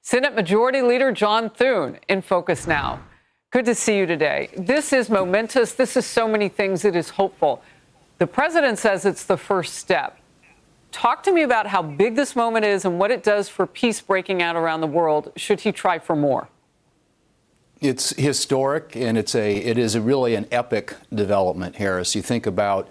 Senate Majority Leader John Thune in focus now. Good to see you today. This is momentous. This is so many things. It is hopeful. The president says it's the first step. Talk to me about how big this moment is and what it does for peace breaking out around the world should he try for more. It's historic, and it is really an epic development, Harris. You think about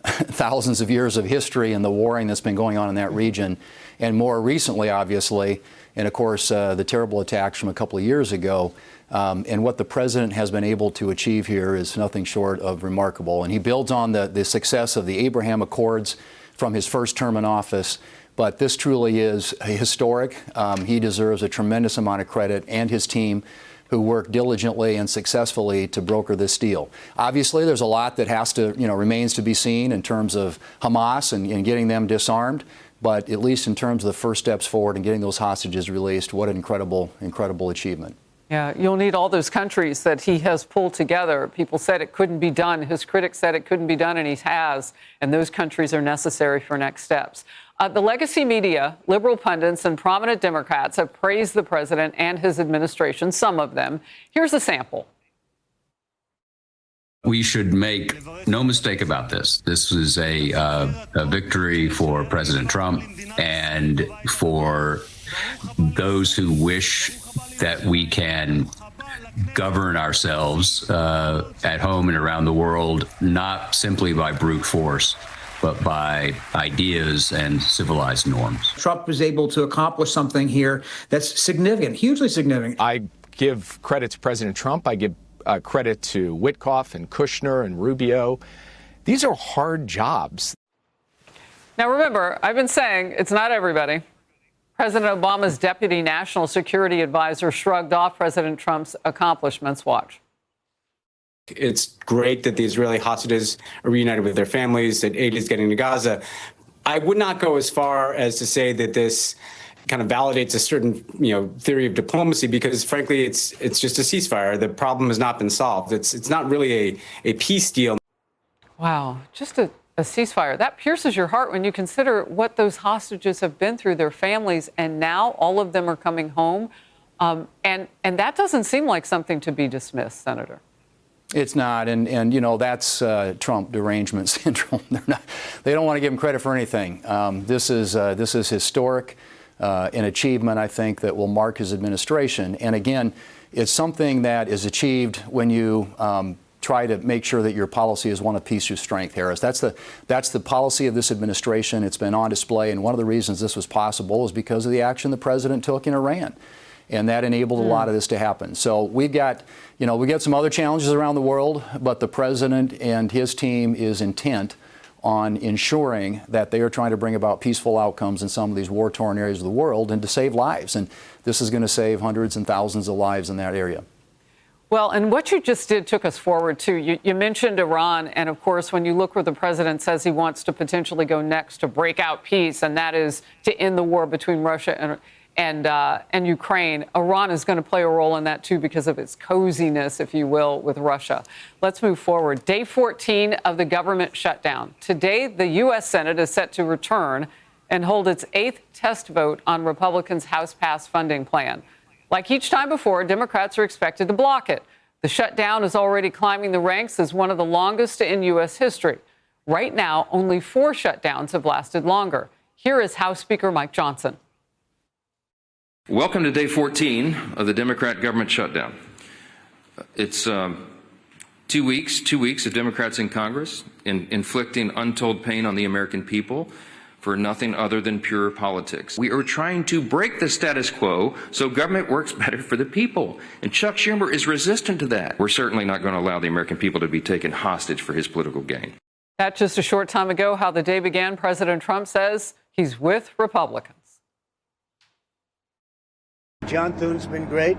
thousands of years of history and the warring that's been going on in that region, and more recently, obviously, and of course, the terrible attacks from a couple of years ago. And what the president has been able to achieve here is nothing short of remarkable. And he builds on the success of the Abraham Accords from his first term in office. But this truly is historic. He deserves a tremendous amount of credit, and his team, who worked diligently and successfully to broker this deal. Obviously, there's a lot that remains to be seen in terms of Hamas and getting them disarmed. But at least in terms of the first steps forward and getting those hostages released, what an incredible achievement. Yeah, you'll need all those countries that he has pulled together. People said it couldn't be done. His critics said it couldn't be done, and he has. And those countries are necessary for next steps. The legacy media, liberal pundits, and prominent Democrats have praised the president and his administration, some of them. Here's a sample. We should make no mistake about this. This is a victory for President Trump and for those who wish that we can govern ourselves at home and around the world, not simply by brute force, but by ideas and civilized norms. Trump was able to accomplish something here that's significant, hugely significant. I give credit to President Trump. I give credit to Witkoff and Kushner and Rubio. These are hard jobs. Now, remember, I've been saying it's not everybody. President Obama's deputy national security advisor shrugged off President Trump's accomplishments. Watch. It's great that the Israeli hostages are reunited with their families, that aid is getting to Gaza. I would not go as far as to say that this kind of validates a certain, theory of diplomacy, because frankly, it's just a ceasefire. The problem has not been solved. It's not really a peace deal. Wow, just a ceasefire. That pierces your heart when you consider what those hostages have been through, their families, and now all of them are coming home. And that doesn't seem like something to be dismissed, Senator. It's not, and that's Trump derangement syndrome. They don't want to give him credit for anything. This is historic. An achievement, I think, that will mark his administration. And again, it's something that is achieved when you try to make sure that your policy is one of peace through strength, Harris. That's the policy of this administration. It's been on display, and one of the reasons this was possible is because of the action the president took in Iran. And that enabled a lot of this to happen. So we've got some other challenges around the world, but the president and his team is intent on ensuring that they are trying to bring about peaceful outcomes in some of these war-torn areas of the world and to save lives. And this is going to save hundreds and thousands of lives in that area. Well, and what you just did took us forward, too. You mentioned Iran. And, of course, when you look where the president says he wants to potentially go next to break out peace, and that is to end the war between Russia and Ukraine, Iran is going to play a role in that, too, because of its coziness, if you will, with Russia. Let's move forward. Day 14 of the government shutdown. Today, the U.S. Senate is set to return and hold its 8th test vote on Republicans' House-passed funding plan. Like each time before, Democrats are expected to block it. The shutdown is already climbing the ranks as one of the longest in U.S. history. Right now, only 4 shutdowns have lasted longer. Here is House Speaker Mike Johnson. Welcome to day 14 of the Democrat government shutdown. It's 2 weeks of Democrats in Congress inflicting untold pain on the American people for nothing other than pure politics. We are trying to break the status quo so government works better for the people. And Chuck Schumer is resistant to that. We're certainly not going to allow the American people to be taken hostage for his political gain. That just a short time ago, how the day began, President Trump says he's with Republicans. John Thune's been great,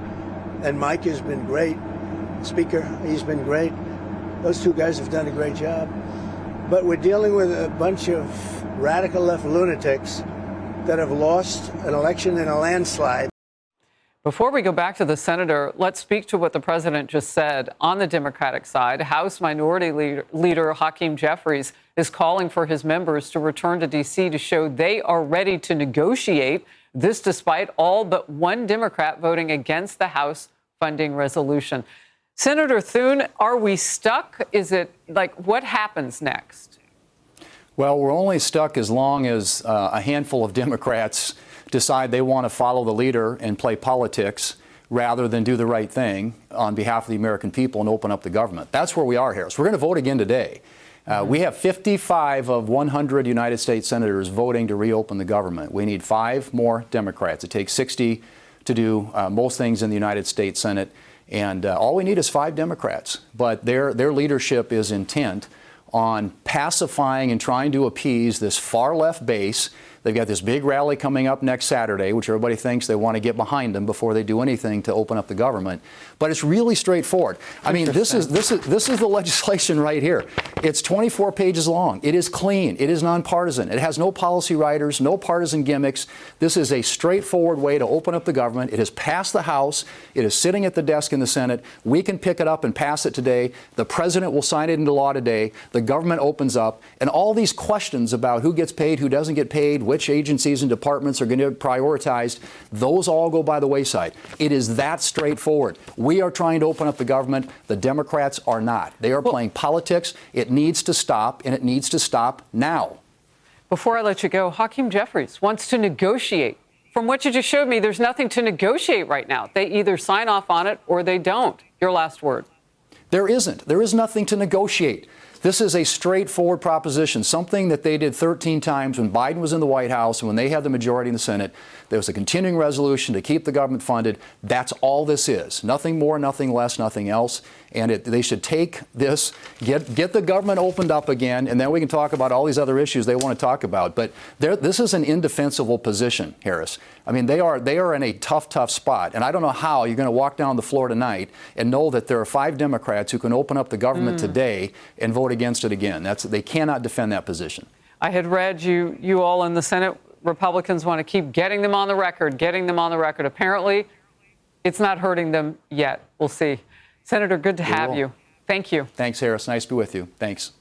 and Mike has been great. Speaker, he's been great. Those two guys have done a great job. But we're dealing with a bunch of radical left lunatics that have lost an election in a landslide. Before we go back to the senator, let's speak to what the president just said. On the Democratic side, House Minority Leader Hakeem Jeffries is calling for his members to return to D.C. to show they are ready to negotiate This despite all but one Democrat voting against the House funding resolution. Senator Thune, are we stuck? Is it like, what happens next? Well, we're only stuck as long as a handful of Democrats decide they want to follow the leader and play politics rather than do the right thing on behalf of the American people and open up the government. That's where we are, Harris. We're going to vote again today. We have 55 of 100 United States senators voting to reopen the government. We need 5 more Democrats. It takes 60 to do most things in the United States Senate. And all we need is 5 Democrats. But their leadership is intent on pacifying and trying to appease this far left base. They've got this big rally coming up next Saturday, which everybody thinks they want to get behind them before they do anything to open up the government. But it's really straightforward. I mean, this is the legislation right here. It's 24 pages long. It is clean. It is nonpartisan. It has no policy writers, no partisan gimmicks. This is a straightforward way to open up the government. It has passed the House. It is sitting at the desk in the Senate. We can pick it up and pass it today. The president will sign it into law today. The government opens up. And all these questions about who gets paid, who doesn't get paid, which agencies and departments are going to be prioritized, those all go by the wayside. It is that straightforward. We are trying to open up the government. The Democrats are not. They are playing politics. It needs to stop, and it needs to stop now. Before I let you go, Hakeem Jeffries wants to negotiate. From what you just showed me, there's nothing to negotiate right now. They either sign off on it or they don't. Your last word. There isn't. There is nothing to negotiate. This is a straightforward proposition, something that they did 13 times when Biden was in the White House and when they had the majority in the Senate. There was a continuing resolution to keep the government funded. That's all this is. Nothing more, nothing less, nothing else. And they should take this, get the government opened up again, and then we can talk about all these other issues they want to talk about. But this is an indefensible position, Harris. I mean, they are in a tough, tough spot. And I don't know how you're going to walk down the floor tonight and know that there are 5 Democrats who can open up the government today and vote against it again. They cannot defend that position. I had read you all in the Senate, Republicans want to keep getting them on the record. Apparently, it's not hurting them yet. We'll see. Senator, good to have you. Thank you. Thanks, Harris. Nice to be with you. Thanks.